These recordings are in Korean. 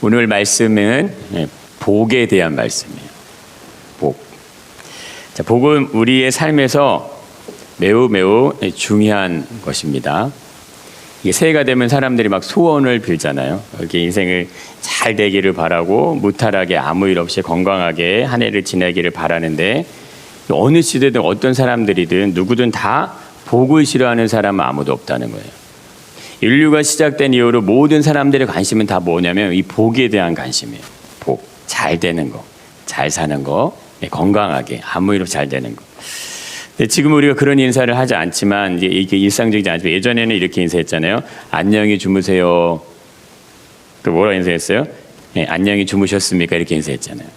오늘 말씀은 복에 대한 말씀이에요. 복. 자, 복은 우리의 삶에서 매우 중요한 것입니다. 이게 새해가 되면 사람들이 막 소원을 빌잖아요. 이렇게 인생을 잘 되기를 바라고 무탈하게 아무 일 없이 건강하게 한 해를 지내기를 바라는데, 어느 시대든 어떤 사람들이든 누구든 다 복을 싫어하는 사람은 아무도 없다는 거예요. 인류가 시작된 이후로 모든 사람들의 관심은 다 뭐냐면 이 복에 대한 관심이에요. 복, 잘 되는 거, 잘 사는 거, 건강하게 아무 일 없이 잘 되는 거. 근데 지금 우리가 그런 인사를 하지 않지만, 이게 일상적이지 않지만 예전에는 이렇게 인사했잖아요. 안녕히 주무세요. 또 뭐라 인사했어요? 네, 안녕히 주무셨습니까? 이렇게 인사했잖아요.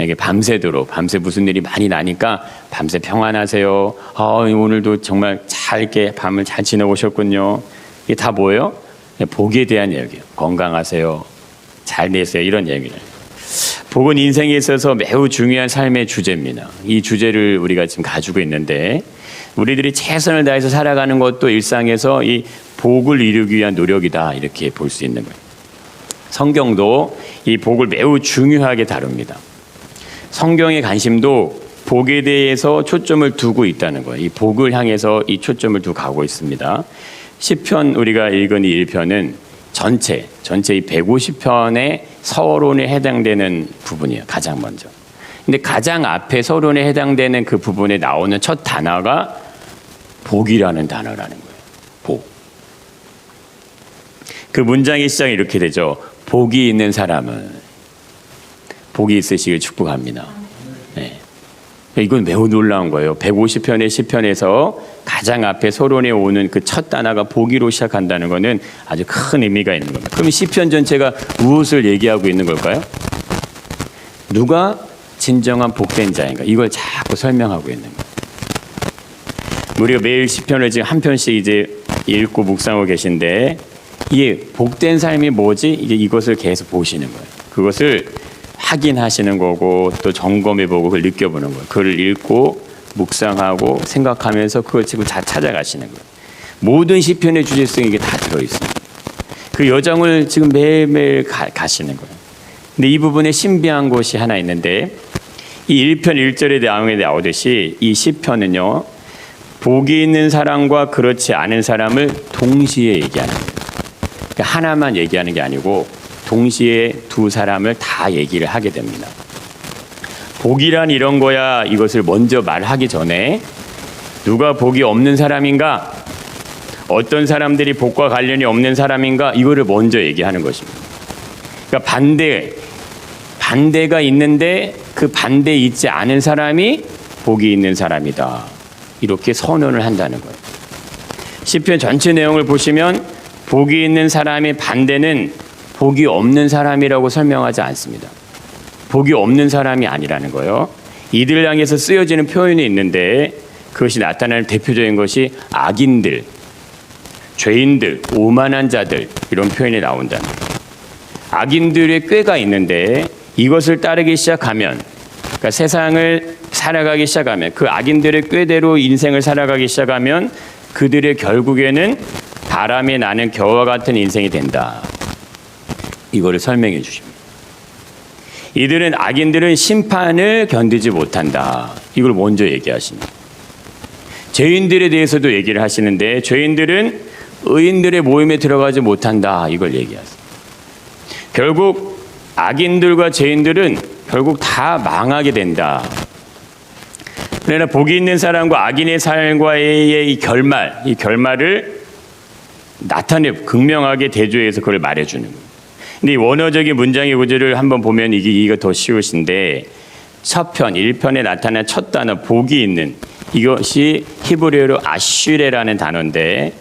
이게 밤새도록, 밤새 무슨 일이 많이 나니까 밤새 평안하세요. 오늘도 정말 잘 이렇게 밤을 잘 지내오셨군요. 이게 다 뭐예요? 복에 대한 얘기예요. 건강하세요. 잘 되세요. 이런 얘기예요. 복은 인생에 있어서 매우 중요한 삶의 주제입니다. 이 주제를 우리가 지금 가지고 있는데, 우리들이 최선을 다해서 살아가는 것도 일상에서 이 복을 이루기 위한 노력이다, 이렇게 볼 수 있는 거예요. 성경도 이 복을 매우 중요하게 다룹니다. 성경의 관심도 복에 대해서 초점을 두고 있다는 거예요. 이 복을 향해서 이 초점을 두고 가고 있습니다. 시편 우리가 읽은 이 1편은 전체 이 150편의 서론에 해당되는 부분이에요. 가장 먼저. 근데 가장 앞에 서론에 해당되는 그 부분에 나오는 첫 단어가 복이라는 단어라는 거예요. 복. 그 문장의 시작이 이렇게 되죠. 복이 있는 사람은, 복이 있으시길 축복합니다. 네. 이건 매우 놀라운 거예요. 150편의 시편에서 가장 앞에 서론에 오는 그 첫 단어가 복이로 시작한다는 것은 아주 큰 의미가 있는 겁니다. 그럼 시편 전체가 무엇을 얘기하고 있는 걸까요? 누가 진정한 복된 자인가? 이걸 자꾸 설명하고 있는 거예요. 우리가 매일 시편을 지금 한 편씩 이제 읽고 묵상하고 계신데, 이게 복된 삶이 뭐지? 이제 이것을 계속 보시는 거예요. 그것을 확인하시는 거고, 또 점검해보고 그걸 느껴보는 거예요. 그걸 읽고 묵상하고 생각하면서 그걸 지금 다 찾아가시는 거예요. 모든 시편의 주제성이 이게 다 들어있어요. 그 여정을 지금 매일매일 가시는 거예요. 근데 이 부분에 신비한 것이 하나 있는데, 이 1편 1절에 나오듯이 이 시편은요, 복이 있는 사람과 그렇지 않은 사람을 동시에 얘기하는 거예요. 그러니까 하나만 얘기하는 게 아니고 동시에 두 사람을 다 얘기를 하게 됩니다. 복이란 이런 거야, 이것을 먼저 말하기 전에 누가 복이 없는 사람인가, 어떤 사람들이 복과 관련이 없는 사람인가, 이거를 먼저 얘기하는 것입니다. 그러니까 반대가 있는데 그 반대에 있지 않은 사람이 복이 있는 사람이다, 이렇게 선언을 한다는 거예요. 시편 전체 내용을 보시면 복이 있는 사람의 반대는 복이 없는 사람이라고 설명하지 않습니다. 복이 없는 사람이 아니라는 거예요. 이들을 향해서 쓰여지는 표현이 있는데, 그것이 나타나는 대표적인 것이 악인들, 죄인들, 오만한 자들, 이런 표현이 나온다는 거예요. 악인들의 꾀가 있는데 이것을 따르기 시작하면, 그러니까 세상을 살아가기 시작하면, 그 악인들의 꾀대로 인생을 살아가기 시작하면 그들의 결국에는 바람에 나는 겨와 같은 인생이 된다. 이거를 설명해 주십니다. 악인들은 심판을 견디지 못한다. 이걸 먼저 얘기하십니다. 죄인들에 대해서도 얘기를 하시는데, 죄인들은 의인들의 모임에 들어가지 못한다. 이걸 얘기하세요. 결국 악인들과 죄인들은 결국 다 망하게 된다. 그러나 복이 있는 사람과 악인의 삶과의 이 결말을 극명하게 대조해서 그걸 말해주는 거예요. 근데 이 원어적인 문장의 구조를 한번 보면 이게 더 쉬우신데, 첫 편, 1편에 나타난 첫 단어 복이 있는, 이것이 히브리어로 아슈레라는 단어인데,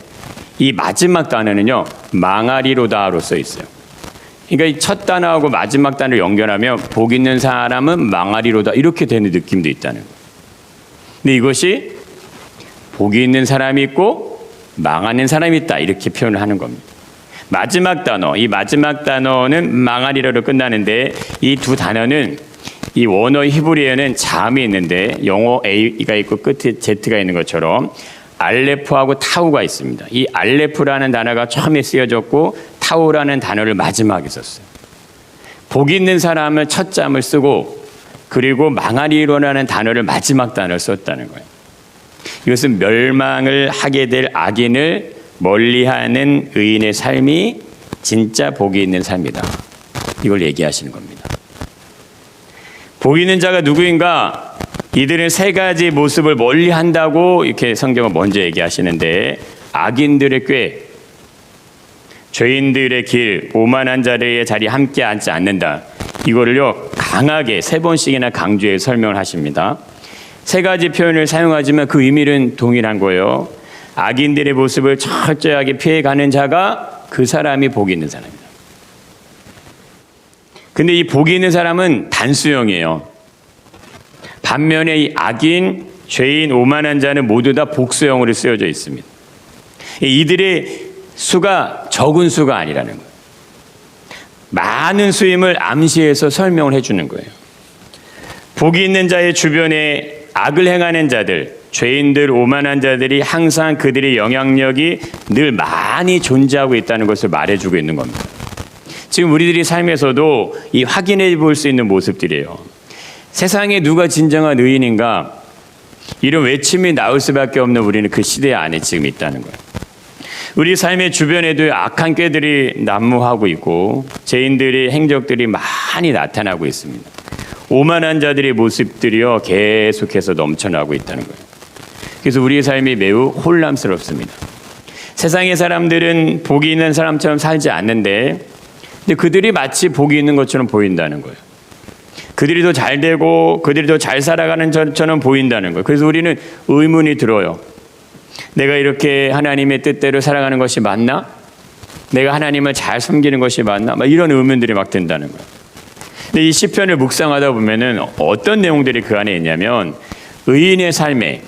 이 마지막 단어는요 망하리로다로 써 있어요. 그러니까 이 첫 단어하고 마지막 단어를 연결하면 복 있는 사람은 망하리로다, 이렇게 되는 느낌도 있다는 거예요. 근데 이것이 복이 있는 사람이 있고 망하는 사람이 있다, 이렇게 표현을 하는 겁니다. 마지막 단어는 망하리로로 끝나는데, 이 두 단어는 이 원어 히브리어는 자음이 있는데 영어 A가 있고 끝에 Z가 있는 것처럼 알레프하고 타우가 있습니다. 이 알레프라는 단어가 처음에 쓰여졌고 타우라는 단어를 마지막에 썼어요. 복 있는 사람은 첫 잠을 쓰고 그리고 망하리로라는 단어를 마지막 단어를 썼다는 거예요. 이것은 멸망을 하게 될 악인을 멀리하는 의인의 삶이 진짜 복이 있는 삶이다. 이걸 얘기하시는 겁니다. 복 있는 자가 누구인가? 이들은 세 가지 모습을 멀리한다고 이렇게 성경은 먼저 얘기하시는데, 악인들의 꾀, 죄인들의 길, 오만한 자들의 자리에 함께 앉지 않는다. 이거를요 강하게 3번씩이나 강조해 설명을 하십니다. 세 가지 표현을 사용하지만 그 의미는 동일한 거예요. 악인들의 모습을 철저하게 피해가는 자가 그 사람이 복이 있는 사람입니다. 근데 이 복이 있는 사람은 단수형이에요. 반면에 이 악인, 죄인, 오만한 자는 모두 다 복수형으로 쓰여져 있습니다. 이들의 수가 적은 수가 아니라는 거예요. 많은 수임을 암시해서 설명을 해주는 거예요. 복이 있는 자의 주변에 악을 행하는 자들, 죄인들, 오만한 자들이 항상 그들의 영향력이 늘 많이 존재하고 있다는 것을 말해주고 있는 겁니다. 지금 우리들이 삶에서도 이 확인해 볼 수 있는 모습들이에요. 세상에 누가 진정한 의인인가? 이런 외침이 나올 수밖에 없는 우리는 그 시대 안에 지금 있다는 거예요. 우리 삶의 주변에도 악한 꾀들이 난무하고 있고 죄인들의 행적들이 많이 나타나고 있습니다. 오만한 자들의 모습들이요 계속해서 넘쳐나고 있다는 거예요. 그래서 우리의 삶이 매우 혼란스럽습니다. 세상의 사람들은 복이 있는 사람처럼 살지 않는데, 근데 그들이 마치 복이 있는 것처럼 보인다는 거예요. 그들이 더 잘 되고 그들이 더 잘 살아가는 것처럼 보인다는 거예요. 그래서 우리는 의문이 들어요. 내가 이렇게 하나님의 뜻대로 살아가는 것이 맞나? 내가 하나님을 잘 섬기는 것이 맞나? 막 이런 의문들이 막 든다는 거예요. 근데 이 시편을 묵상하다 보면은 어떤 내용들이 그 안에 있냐면, 의인의 삶에,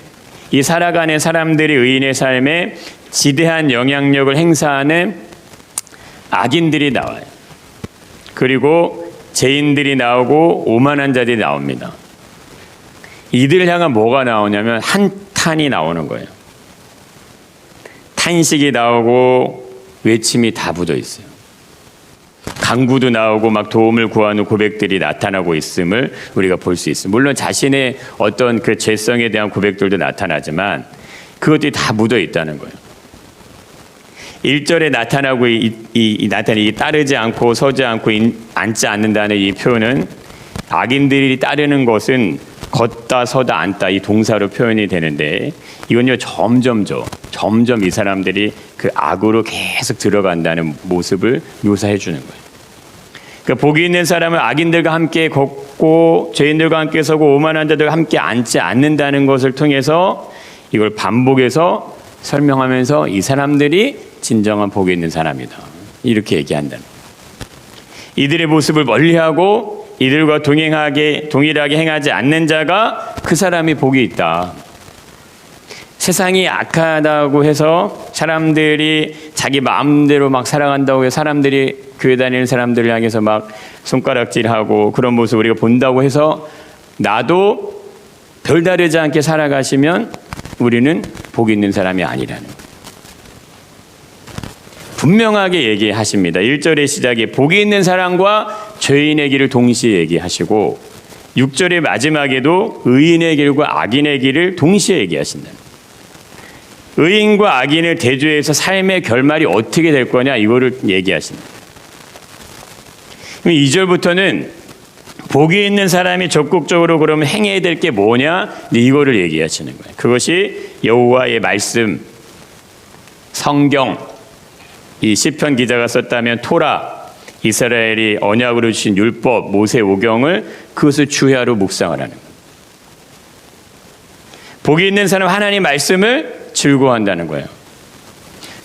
이 살아가는 사람들이 의인의 삶에 지대한 영향력을 행사하는 악인들이 나와요. 그리고 죄인들이 나오고 오만한 자들이 나옵니다. 이들을 향한 뭐가 나오냐면 한탄이 나오는 거예요. 탄식이 나오고 외침이 다 묻어 있어요. 간구도 나오고 막 도움을 구하는 고백들이 나타나고 있음을 우리가 볼 수 있습니다. 물론 자신의 어떤 그 죄성에 대한 고백들도 나타나지만 그것들이 다 묻어 있다는 거예요. 1절에 나타나고 나타나기 따르지 않고 서지 않고 앉지 않는다는 이 표현은, 악인들이 따르는 것은 걷다 서다 앉다 이 동사로 표현이 되는데, 이건요 점점 이 사람들이 그 악으로 계속 들어간다는 모습을 묘사해 주는 거예요. 그러니까 복이 있는 사람은 악인들과 함께 걷고 죄인들과 함께 서고 오만한 자들과 함께 앉지 않는다는 것을 통해서 이걸 반복해서 설명하면서 이 사람들이 진정한 복이 있는 사람이다, 이렇게 얘기한다는 거예요. 이들의 모습을 멀리하고 이들과 동일하게 행하지 않는 자가 그 사람이 복이 있다. 세상이 악하다고 해서 사람들이 자기 마음대로 막 살아간다고 해서 사람들이 교회 다니는 사람들을 향해서 막 손가락질하고 그런 모습 우리가 본다고 해서 나도 별다르지 않게 살아가시면 우리는 복 있는 사람이 아니라는 거예요. 분명하게 얘기하십니다. 1절의 시작에 복이 있는 사람과 죄인의 길을 동시에 얘기하시고 6절의 마지막에도 의인의 길과 악인의 길을 동시에 얘기하신다. 의인과 악인을 대조해서 삶의 결말이 어떻게 될 거냐, 이거를 얘기하신다. 2절부터는 복이 있는 사람이 적극적으로 그러면 행해야 될 게 뭐냐, 이거를 얘기하시는 거예요. 그것이 여호와의 말씀, 성경, 이 시편 기자가 썼다면 토라, 이스라엘이 언약으로 주신 율법, 모세 오경을 그것을 주야로 묵상을 하는 거예요. 복이 있는 사람 하나님 말씀을 즐거워한다는 거예요.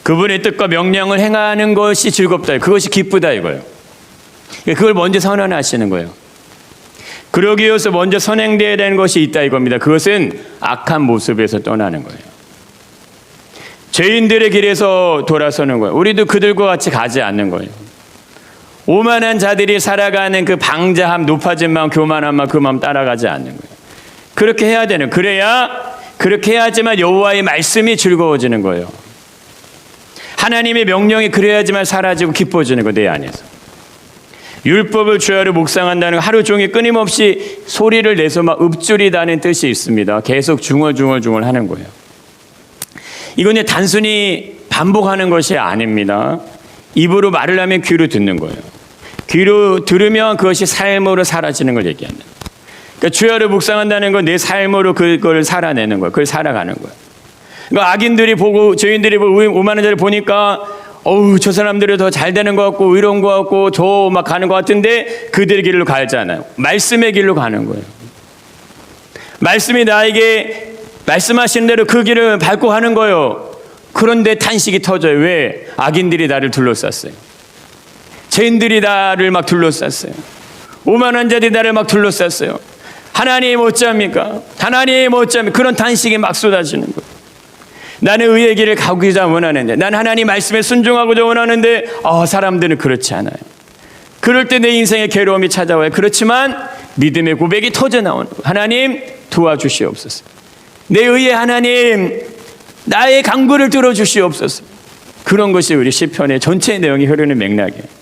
그분의 뜻과 명령을 행하는 것이 즐겁다, 그것이 기쁘다 이거예요. 그걸 먼저 선언하시는 거예요. 그러기 위해서 먼저 선행되어야 되는 것이 있다 이겁니다. 그것은 악한 모습에서 떠나는 거예요. 죄인들의 길에서 돌아서는 거예요. 우리도 그들과 같이 가지 않는 거예요. 오만한 자들이 살아가는 그 방자함, 높아진 마음, 교만한 마음, 그 마음 따라가지 않는 거예요. 그렇게 해야 되는, 그렇게 해야지만 여호와의 말씀이 즐거워지는 거예요. 하나님의 명령이 그래야지만 사라지고 기뻐지는 거예요, 내 안에서. 율법을 주야로 묵상한다는 거, 하루 종일 끊임없이 소리를 내서 막 읊조리다는 뜻이 있습니다. 계속 중얼중얼 하는 거예요. 이건 단순히 반복하는 것이 아닙니다. 입으로 말을 하면 귀로 듣는 거예요. 귀로 들으면 그것이 삶으로 사라지는 걸 얘기합니다. 그러니까 주야를 묵상한다는 건 내 삶으로 그걸 살아내는 거예요. 그걸 살아가는 거예요. 그러니까 악인들이 보고 죄인들이 보고 오만한 자를 보니까 저 사람들이 더 잘 되는 것 같고 의로운 것 같고 더 막 가는 것 같은데 그들의 길로 가잖아요. 말씀의 길로 가는 거예요. 말씀이 나에게 말씀하시는 대로 그 길을 밟고 가는 거예요. 그런데 탄식이 터져요. 왜? 악인들이 나를 둘러쌌어요. 죄인들이 나를 막 둘러쌌어요. 오만한 자들이 나를 막 둘러쌌어요. 하나님 어찌합니까? 하나님 어찌합니까? 그런 탄식이 막 쏟아지는 거예요. 나는 의의 길을 가고자 원하는데, 난 하나님 말씀에 순종하고자 원하는데 사람들은 그렇지 않아요. 그럴 때 내 인생에 괴로움이 찾아와요. 그렇지만 믿음의 고백이 터져 나오는 거예요. 하나님 도와주시옵소서. 내 의의 하나님, 나의 간구를 들어주시옵소서. 그런 것이 우리 시편의 전체 내용이 흐르는 맥락이에요.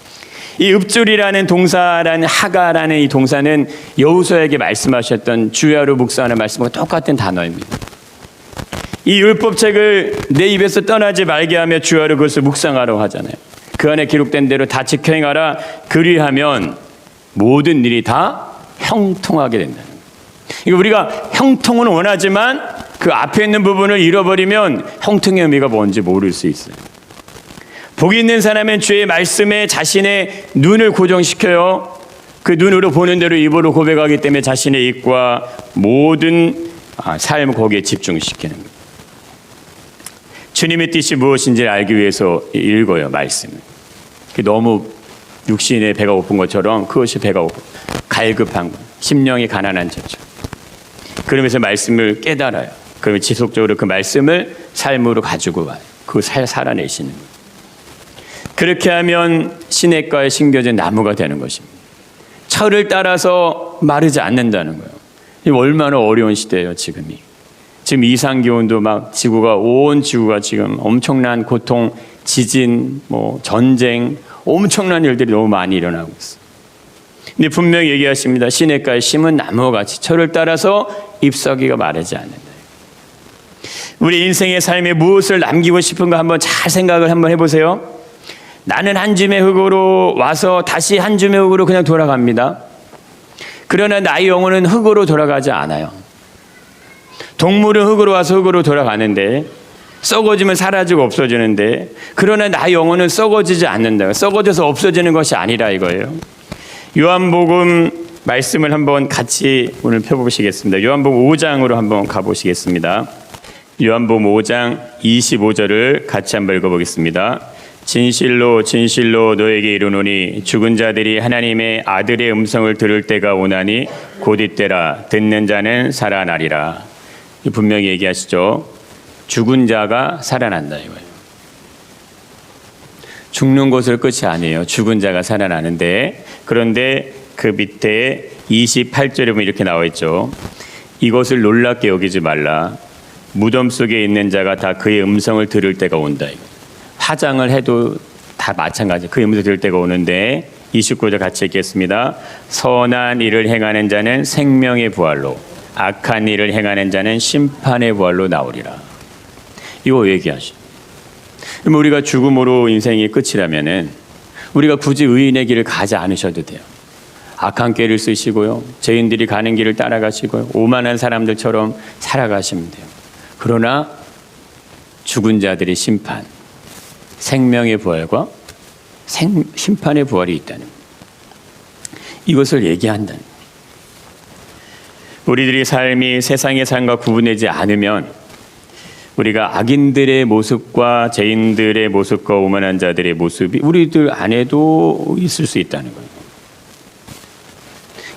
이 읊조리라는 동사라는 하가라는 이 동사는 여호수아에게 말씀하셨던 주야로 묵상하는 말씀과 똑같은 단어입니다. 이 율법책을 내 입에서 떠나지 말게 하며 주야로 그것을 묵상하라고 하잖아요. 그 안에 기록된 대로 다 지켜 행하라. 그리하면 모든 일이 다 형통하게 된다는 거예요. 이거 우리가 형통은 원하지만 그 앞에 있는 부분을 잃어버리면 형통의 의미가 뭔지 모를 수 있어요. 복이 있는 사람은 주의 말씀에 자신의 눈을 고정시켜요. 그 눈으로 보는 대로 입으로 고백하기 때문에 자신의 입과 모든 삶 거기에 집중시키는 거예요. 주님의 뜻이 무엇인지를 알기 위해서 읽어요, 말씀을. 너무 육신의 배가 고픈 것처럼 그것이 배가 고픈, 갈급한 것, 심령이 가난한 자죠. 그러면서 말씀을 깨달아요. 그러면 지속적으로 그 말씀을 삶으로 가지고 와요. 그걸 살아내시는 거예요. 그렇게 하면 시냇가에 심겨진 나무가 되는 것입니다. 철을 따라서 마르지 않는다는 거예요. 이 얼마나 어려운 시대예요, 지금이. 지금 이상기온도 막 온 지구가 지금 엄청난 고통, 지진, 전쟁, 엄청난 일들이 너무 많이 일어나고 있어요. 근데 분명히 얘기하십니다. 시냇가에 심은 나무같이 철을 따라서 잎사귀가 마르지 않는다. 우리 인생의 삶에 무엇을 남기고 싶은가 한번 잘 생각을 한번 해보세요. 나는 한 줌의 흙으로 와서 다시 한 줌의 흙으로 그냥 돌아갑니다. 그러나 나의 영혼은 흙으로 돌아가지 않아요. 동물은 흙으로 와서 흙으로 돌아가는데 썩어지면 사라지고 없어지는데, 그러나 나의 영혼은 썩어지지 않는다. 썩어져서 없어지는 것이 아니라 이거예요. 요한복음 말씀을 한번 같이 오늘 펴보시겠습니다. 요한복음 5장으로 한번 가보시겠습니다. 요한복음 5장 25절을 같이 한번 읽어보겠습니다. 진실로 진실로 너에게 이르노니 죽은 자들이 하나님의 아들의 음성을 들을 때가 오나니 곧 이때라. 듣는 자는 살아나리라. 분명히 얘기하시죠. 죽은 자가 살아난다 이거예요. 죽는 것을 끝이 아니에요. 죽은 자가 살아나는데, 그런데 그 밑에 28절에 보면 이렇게 나와 있죠. 이것을 놀랍게 여기지 말라. 무덤 속에 있는 자가 다 그의 음성을 들을 때가 온다. 화장을 해도 다 마찬가지. 그의 음성을 들을 때가 오는데, 29절 같이 읽겠습니다. 선한 일을 행하는 자는 생명의 부활로, 악한 일을 행하는 자는 심판의 부활로 나오리라. 이거 얘기하죠. 그럼 우리가 죽음으로 인생이 끝이라면은 우리가 굳이 의인의 길을 가지 않으셔도 돼요. 악한 길을 쓰시고요, 죄인들이 가는 길을 따라가시고요, 오만한 사람들처럼 살아가시면 돼요. 그러나 죽은 자들의 심판, 생명의 부활과 심판의 부활이 있다는 거예요. 이것을 얘기한다는 거예요. 우리들의 삶이 세상의 삶과 구분되지 않으면 우리가 악인들의 모습과 죄인들의 모습과 오만한 자들의 모습이 우리들 안에도 있을 수 있다는 거예요.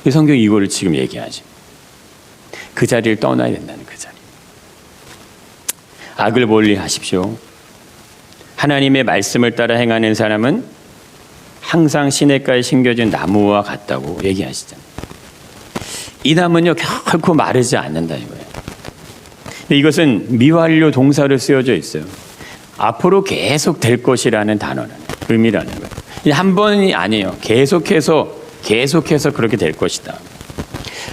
이 성경이 이거를 지금 얘기하죠. 그 자리를 떠나야 된다는 그 자리. 악을 멀리 하십시오. 하나님의 말씀을 따라 행하는 사람은 항상 시냇가에 심겨진 나무와 같다고 얘기하시잖아요. 이 나무는요 결코 마르지 않는다 이거예요. 이것은 미완료 동사로 쓰여져 있어요. 앞으로 계속 될 것이라는 단어는 의미라는 거예요. 한 번이 아니에요. 계속해서 그렇게 될 것이다.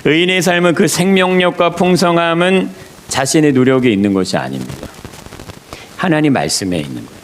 의인의 삶은 그 생명력과 풍성함은 자신의 노력에 있는 것이 아닙니다. 하나님 말씀에 있는 거예요.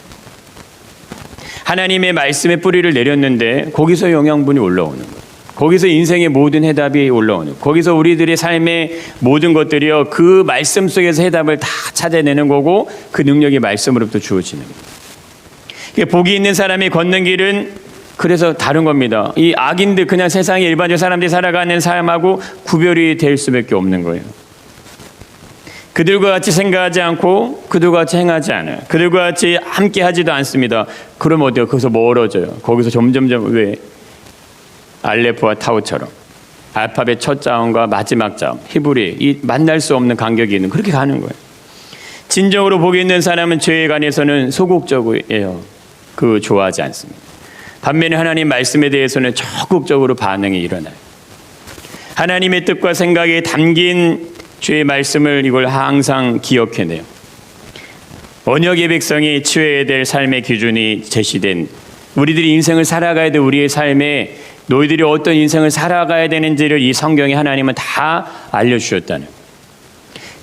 하나님의 말씀에 뿌리를 내렸는데 거기서 영양분이 올라오는 거예요. 거기서 인생의 모든 해답이 올라오는 거예요. 거기서 우리들의 삶의 모든 것들이요, 그 말씀 속에서 해답을 다 찾아내는 거고, 그 능력이 말씀으로부터 주어지는 거예요. 복이 있는 사람이 걷는 길은 그래서 다른 겁니다. 이 악인들, 그냥 세상에 일반적 사람들이 살아가는 삶하고 구별이 될 수밖에 없는 거예요. 그들과 같이 생각하지 않고 그들과 같이 행하지 않아요. 그들과 같이 함께 하지도 않습니다. 그럼 어때요? 거기서 멀어져요. 거기서 점점점 왜 알레프와 타우처럼 알파벳 첫 자음과 마지막 자음 히브리 이 만날 수 없는 간격이 있는, 그렇게 가는 거예요. 진정으로 복이 있는 사람은 죄에 관해서는 소극적이에요. 그 좋아하지 않습니다. 반면에 하나님 말씀에 대해서는 적극적으로 반응이 일어나요. 하나님의 뜻과 생각에 담긴 주의 말씀을 이걸 항상 기억해내요. 언약의 백성이 취해야 될 삶의 기준이 제시된, 우리들이 인생을 살아가야 될 우리의 삶에 너희들이 어떤 인생을 살아가야 되는지를 이 성경에 하나님은 다 알려주셨다는.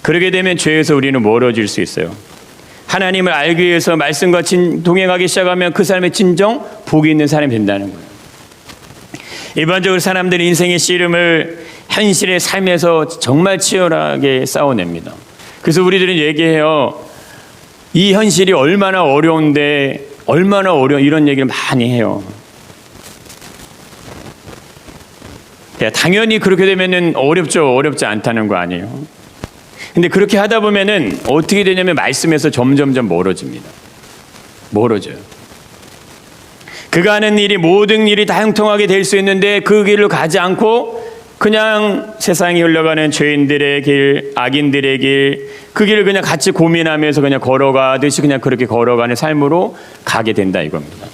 그러게 되면 죄에서 우리는 멀어질 수 있어요. 하나님을 알기 위해서 말씀과 동행하기 시작하면 그 삶의 진정 복이 있는 사람이 된다는 거예요. 일반적으로 사람들이 인생의 씨름을 현실의 삶에서 정말 치열하게 싸워냅니다. 그래서 우리들은 얘기해요. 이 현실이 얼마나 어려운데, 이런 얘기를 많이 해요. 당연히 그렇게 되면은 어렵지 않다는 거 아니에요. 근데 그렇게 하다 보면은 어떻게 되냐면 말씀에서 점점점 멀어져요. 그가 하는 일이, 모든 일이 다 형통하게 될 수 있는데 그 길을 가지 않고 그냥 세상이 흘러가는 죄인들의 길, 악인들의 길, 그 길을 그냥 같이 고민하면서 그냥 걸어가듯이 그냥 그렇게 걸어가는 삶으로 가게 된다 이겁니다.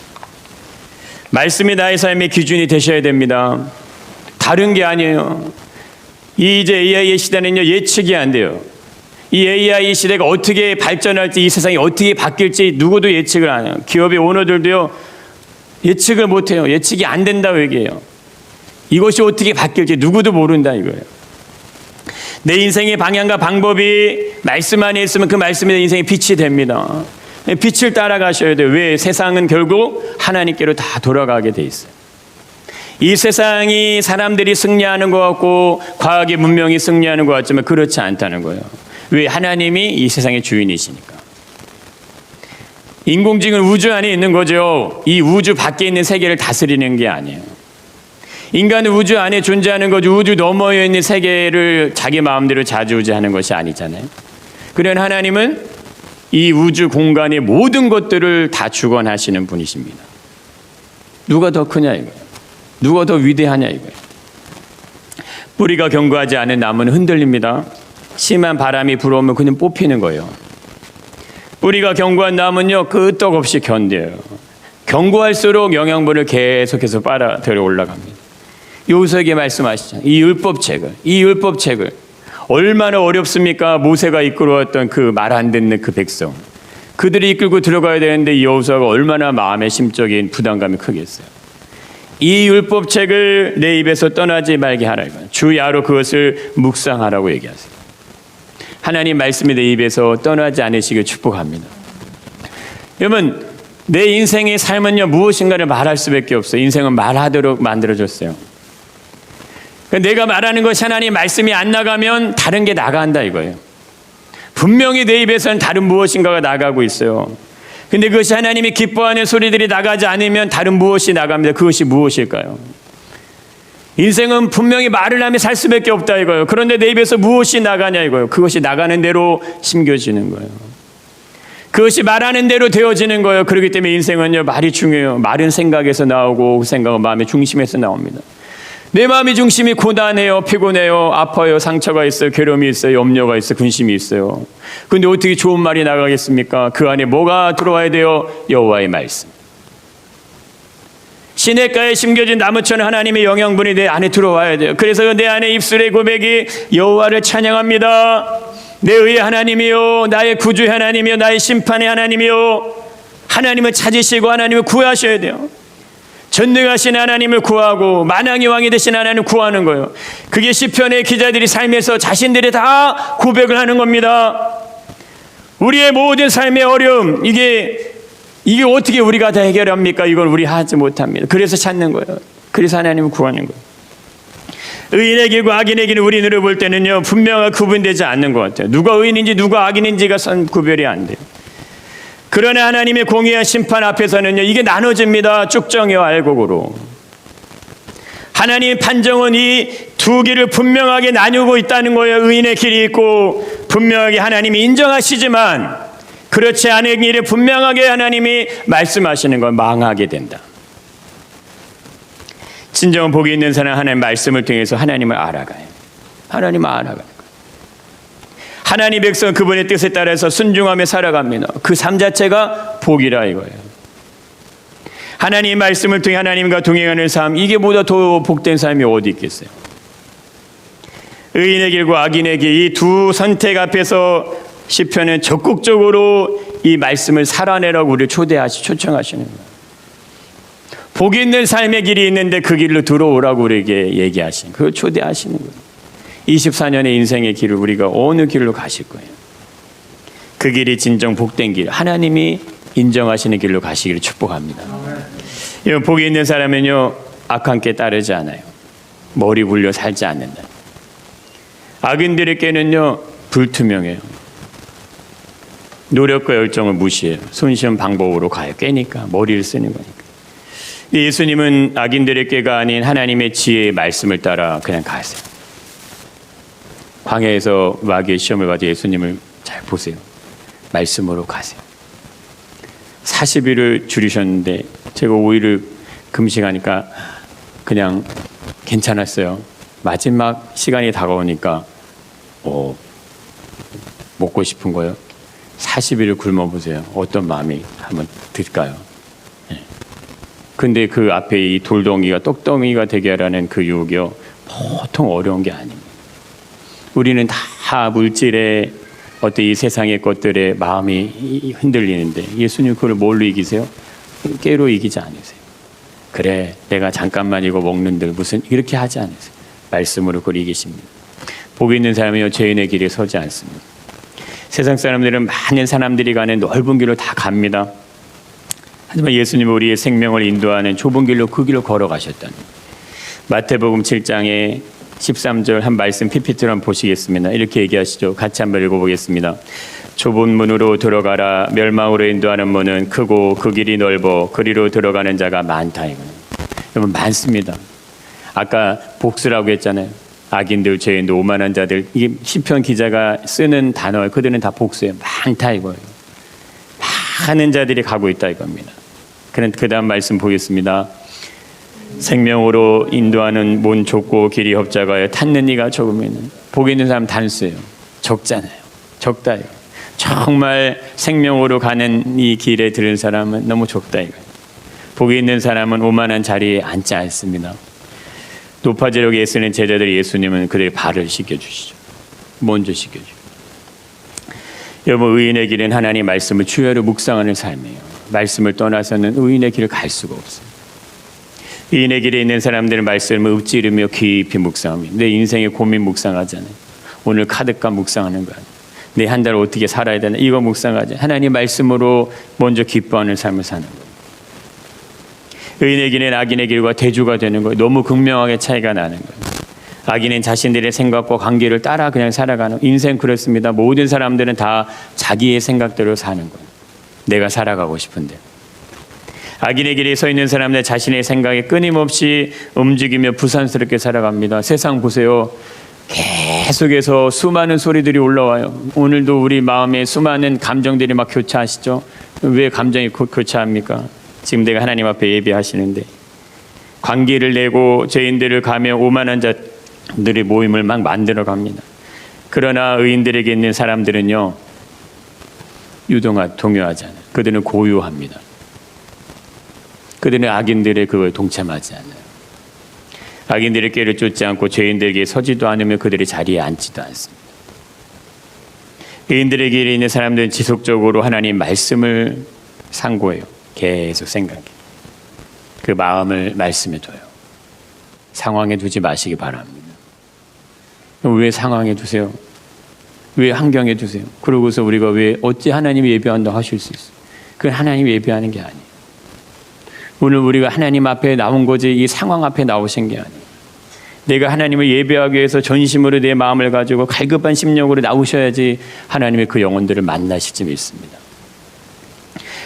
말씀이 나의 삶의 기준이 되셔야 됩니다. 다른 게 아니에요. 이제 AI 시대는요, 예측이 안 돼요. 이 AI 시대가 어떻게 발전할지, 이 세상이 어떻게 바뀔지 누구도 예측을 안 해요. 기업의 오너들도요, 예측을 못 해요. 예측이 안 된다고 얘기해요. 이것이 어떻게 바뀔지 누구도 모른다 이거예요. 내 인생의 방향과 방법이 말씀 안에 있으면 그 말씀이 내 인생의 빛이 됩니다. 빛을 따라가셔야 돼요. 왜? 세상은 결국 하나님께로 다 돌아가게 돼 있어요. 이 세상이 사람들이 승리하는 것 같고 과학의 문명이 승리하는 것 같지만 그렇지 않다는 거예요. 왜? 하나님이 이 세상의 주인이시니까. 인공지능은 우주 안에 있는 거죠. 이 우주 밖에 있는 세계를 다스리는 게 아니에요. 인간은 우주 안에 존재하는 거죠. 우주 너머에 있는 세계를 자기 마음대로 좌지우지하는 것이 아니잖아요. 그러나 하나님은 이 우주 공간의 모든 것들을 다 주관하시는 분이십니다. 누가 더 크냐 이거예요. 누가 더 위대하냐 이거예요. 뿌리가 견고하지 않은 나무는 흔들립니다. 심한 바람이 불어오면 그냥 뽑히는 거예요. 뿌리가 견고한 나무는요, 끄떡없이 견뎌요. 견고할수록 영양분을 계속해서 빨아들여 올라갑니다. 요셉에게 말씀하시죠. 이 율법책을 얼마나 어렵습니까? 모세가 이끌어왔던 그 말 안 듣는 그 백성, 그들이 이끌고 들어가야 되는데 이 여호수아가 얼마나 마음의 심적인 부담감이 크겠어요. 이 율법책을 내 입에서 떠나지 말게 하라. 주 야로 그것을 묵상하라고 얘기하세요. 하나님 말씀이 내 입에서 떠나지 않으시길 축복합니다. 여러분, 내 인생의 삶은요, 무엇인가를 말할 수밖에 없어요. 인생은 말하도록 만들어졌어요. 내가 말하는 것이 하나님 말씀이 안 나가면 다른 게 나간다 이거예요. 분명히 내 입에서는 다른 무엇인가가 나가고 있어요. 근데 그것이 하나님이 기뻐하는 소리들이 나가지 않으면 다른 무엇이 나갑니다. 그것이 무엇일까요? 인생은 분명히 말을 하며 살 수밖에 없다 이거예요. 그런데 내 입에서 무엇이 나가냐 이거예요. 그것이 나가는 대로 심겨지는 거예요. 그것이 말하는 대로 되어지는 거예요. 그렇기 때문에 인생은요, 말이 중요해요. 말은 생각에서 나오고 그 생각은 마음의 중심에서 나옵니다. 내 마음의 중심이 고단해요, 피곤해요, 아파요, 상처가 있어요, 괴로움이 있어요, 염려가 있어요, 근심이 있어요. 그런데 어떻게 좋은 말이 나가겠습니까? 그 안에 뭐가 들어와야 돼요? 여호와의 말씀. 시냇가에 심겨진 나무처럼 하나님의 영양분이 내 안에 들어와야 돼요. 그래서 내 안에 입술의 고백이 여호와를 찬양합니다. 내 의의 하나님이요, 나의 구주의 하나님이요, 나의 심판의 하나님이요. 하나님을 찾으시고 하나님을 구하셔야 돼요. 전능하신 하나님을 구하고 만왕의 왕이 되신 하나님을 구하는 거예요. 그게 시편의 기자들이 삶에서 자신들이 다 고백을 하는 겁니다. 우리의 모든 삶의 어려움, 이게 어떻게 우리가 다 해결합니까? 이걸 우리 하지 못합니다. 그래서 찾는 거예요. 그래서 하나님을 구하는 거예요. 의인의 길과 악인의 길을 우리 눈으로 볼 때는요, 분명하게 구분되지 않는 것 같아요. 누가 의인인지 누가 악인인지가 구별이 안 돼요. 그러나 하나님의 공의와 심판 앞에서는요, 이게 나눠집니다. 쭉정이와 알곡으로. 하나님의 판정은 이 두 길을 분명하게 나누고 있다는 거예요. 의인의 길이 있고 분명하게 하나님이 인정하시지만, 그렇지 않은 길에 분명하게 하나님이 말씀하시는 건 망하게 된다. 진정한 복이 있는 사람은 하나님의 말씀을 통해서 하나님을 알아가요. 하나님을 알아가는 거예요. 하나님 백성은 그분의 뜻에 따라서 순종하며 살아갑니다. 그 삶 자체가 복이라 이거예요. 하나님의 말씀을 통해 하나님과 동행하는 삶, 이게 보다 더 복된 삶이 어디 있겠어요? 의인의 길과 악인의 길, 이 두 선택 앞에서 시편은 적극적으로 이 말씀을 살아내라고 우리를 초청하시는 거예요. 복이 있는 삶의 길이 있는데 그 길로 들어오라고 우리에게 얘기하시는, 그걸 초대하시는 거예요. 24년의 인생의 길을 우리가 어느 길로 가실 거예요? 그 길이 진정 복된 길, 하나님이 인정하시는 길로 가시기를 축복합니다. 복이 있는 사람은요, 악한 게 따르지 않아요. 머리 굴려 살지 않는다. 악인들에게는요, 불투명해요. 노력과 열정을 무시해요. 손쉬운 방법으로 가요. 깨니까, 머리를 쓰는 거니까. 예수님은 악인들의 꾀가 아닌 하나님의 지혜의 말씀을 따라 그냥 가세요. 광야에서 마귀의 시험을 받아 예수님을 잘 보세요. 말씀으로 가세요. 40일을 줄이셨는데 제가 5일을 금식하니까 그냥 괜찮았어요. 마지막 시간이 다가오니까 먹고 싶은 거예요. 40일을 굶어보세요. 어떤 마음이 한번 들까요? 근데 그 앞에 이 돌덩이가 떡덩이가 되게 하라는 그 유혹이요, 보통 어려운 게 아닙니다. 우리는 다 물질에 어떤 이 세상의 것들에 마음이 흔들리는데 예수님 그걸 뭘로 이기세요? 깨로 이기지 않으세요. 그래, 내가 잠깐만 이거 먹는들 무슨 이렇게 하지 않으세요. 말씀으로 그걸 이기십니다. 복이 있는 사람이요, 죄인의 길에 서지 않습니다. 세상 사람들은 많은 사람들이 가는 넓은 길로 다 갑니다. 하지만 예수님은 우리의 생명을 인도하는 좁은 길로 그 길로 걸어가셨다는, 마태복음 7장에 13절 한 말씀 PPT로 한번 보시겠습니다. 이렇게 얘기하시죠. 같이 한번 읽어보겠습니다. 좁은 문으로 들어가라. 멸망으로 인도하는 문은 크고 그 길이 넓어 그리로 들어가는 자가 많다. 여러분, 많습니다. 아까 복수라고 했잖아요. 악인들, 죄인들, 오만한 자들. 이게 시편 기자가 쓰는 단어, 그들은 다 복수예요. 많다 이거예요. 많은 자들이 가고 있다 이겁니다. 그런데 그 다음 말씀 보겠습니다. 생명으로 인도하는 문 좁고 길이 좁자가요. 탔는 이가 적으면, 복이 있는 사람 단수예요. 적잖아요. 적다 이거. 정말 생명으로 가는 이 길에 들은 사람은 너무 적다 이거. 복이 있는 사람은 오만한 자리에 앉지 않습니다. 높아지려고 애쓰는 제자들, 예수님은 그들의 발을 씻겨주시죠. 먼저 씻겨주죠. 여러분, 의인의 길은 하나님 말씀을 주야로 묵상하는 삶이에요. 말씀을 떠나서는 의인의 길을 갈 수가 없어요. 의인의 길에 있는 사람들은 말씀을 읊지르며 깊이 묵상합니다. 내 인생의 고민 묵상하잖아요. 오늘 카드값 묵상하는 거야. 내 한 달 어떻게 살아야 되나, 이거 묵상하지. 하나님 말씀으로 먼저 기뻐하는 삶을 사는 거예요. 의인의 길은 악인의 길과 대조가 되는 거예요. 너무 극명하게 차이가 나는 거예요. 악인은 자신들의 생각과 관계를 따라 그냥 살아가는, 인생 그렇습니다. 모든 사람들은 다 자기의 생각대로 사는 거예요. 내가 살아가고 싶은데. 악인의 길에 서 있는 사람들 자신의 생각에 끊임없이 움직이며 부산스럽게 살아갑니다. 세상 보세요. 계속해서 수많은 소리들이 올라와요. 오늘도 우리 마음에 수많은 감정들이 막 교차하시죠. 왜 감정이 교차합니까? 지금 내가 하나님 앞에 예배하시는데 관계를 내고 죄인들을 가며 오만한 자들의 모임을 막 만들어 갑니다. 그러나 의인들에게 있는 사람들은요, 동요하잖아요. 그들은 고요합니다. 그들은 악인들의 그걸 동참하지 않아요. 악인들의 꾀를 쫓지 않고 죄인들에게 서지도 않으며 그들의 자리에 앉지도 않습니다. 의인들에게 있는 사람들은 지속적으로 하나님 말씀을 상고해요. 계속 생각해. 그 마음을 말씀에 둬요. 상황에 두지 마시기 바랍니다. 왜 상황에 두세요? 왜 환경에 두세요? 그러고서 우리가 왜 어찌 하나님 예배한다고 하실 수 있어요? 그건 하나님 예배하는 게 아니에요. 오늘 우리가 하나님 앞에 나온 거지 이 상황 앞에 나오신 게 아니에요. 내가 하나님을 예배하기 위해서 전심으로 내 마음을 가지고 갈급한 심령으로 나오셔야지 하나님의 그 영혼들을 만나실 줄 믿습니다.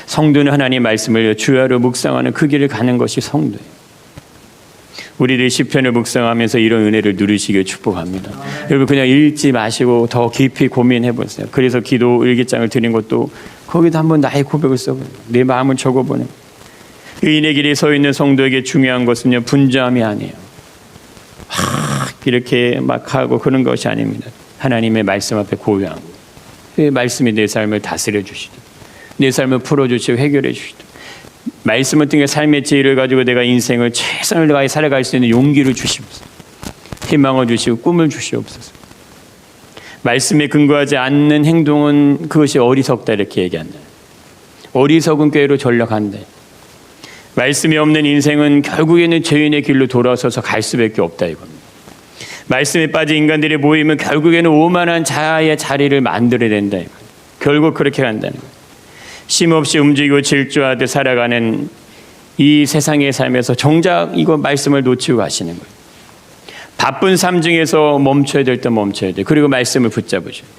성도는 하나님 말씀을 주야로 묵상하는 그 길을 가는 것이 성도예요. 우리들 시편을 묵상하면서 이런 은혜를 누리시길 축복합니다. 여러분 그냥 읽지 마시고 더 깊이 고민해 보세요. 그래서 기도 일기장을 드린 것도 거기다 한번 나의 고백을 써보세요. 내 마음을 적어보는. 의인의 길에 서 있는 성도에게 중요한 것은요, 분주함이 아니에요. 이렇게 막 하고 그런 것이 아닙니다. 하나님의 말씀 앞에 고요한 그 말씀이 내 삶을 다스려 주시고 내 삶을 풀어주시고 해결해 주시고 말씀을 통해 삶의 지혜를 가지고 내가 인생을 최선을 다해 살아갈 수 있는 용기를 주시옵소서. 희망을 주시고 꿈을 주시옵소서. 말씀에 근거하지 않는 행동은 그것이 어리석다 이렇게 얘기한다. 어리석은 꾀로 전락한다. 말씀이 없는 인생은 결국에는 죄인의 길로 돌아서서 갈 수밖에 없다 이겁니다. 말씀에 빠진 인간들이 모이면 결국에는 오만한 자아의 자리를 만들어야 된다 이겁니다. 결국 그렇게 간다는 거예요. 쉼없이 움직이고 질주하듯 살아가는 이 세상의 삶에서 정작 이거 말씀을 놓치고 가시는 거예요. 바쁜 삶 중에서 멈춰야 될 때 멈춰야 돼. 그리고 말씀을 붙잡으셔야 돼요.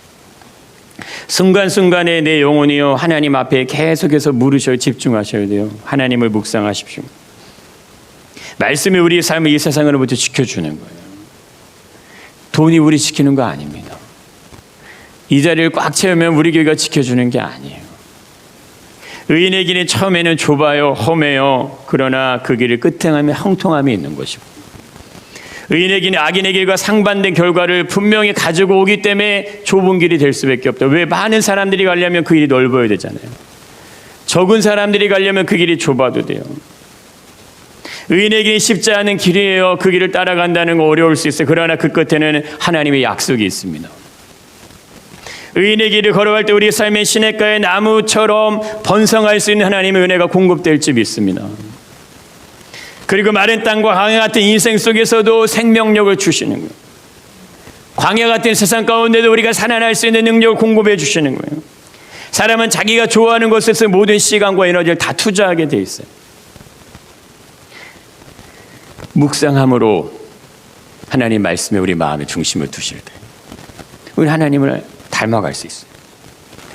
순간순간에 내 영혼이요 하나님 앞에 계속해서 물으셔야 집중하셔야 돼요. 하나님을 묵상하십시오. 말씀이 우리의 삶을 이 세상으로부터 지켜주는 거예요. 돈이 우리 지키는 거 아닙니다. 이 자리를 꽉 채우면 우리 교회가 지켜주는 게 아니에요. 의인의 길이 처음에는 좁아요, 험해요. 그러나 그 길을 끝에 가면 형통함이 있는 것이고, 의인의 길은 악인의 길과 상반된 결과를 분명히 가지고 오기 때문에 좁은 길이 될 수밖에 없다. 왜? 많은 사람들이 가려면 그 길이 넓어야 되잖아요. 적은 사람들이 가려면 그 길이 좁아도 돼요. 의인의 길이 쉽지 않은 길이에요. 그 길을 따라간다는 거 어려울 수 있어요. 그러나 그 끝에는 하나님의 약속이 있습니다. 의인의 길을 걸어갈 때 우리 삶의 시냇가의 나무처럼 번성할 수 있는 하나님의 은혜가 공급될지 믿습니다. 그리고 마른 땅과 광야 같은 인생 속에서도 생명력을 주시는 거예요. 광야 같은 세상 가운데도 우리가 살아날 수 있는 능력을 공급해 주시는 거예요. 사람은 자기가 좋아하는 것에서 모든 시간과 에너지를 다 투자하게 돼 있어요. 묵상함으로 하나님 말씀에 우리 마음의 중심을 두실 때 우리 하나님을 닮아갈 수 있어요.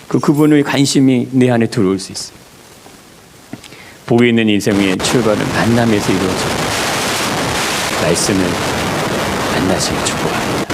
그분의 관심이 내 안에 들어올 수 있어요. 복이 있는 인생의 출발은 만남에서 이루어져요. 말씀을 만나시길 축복합니다.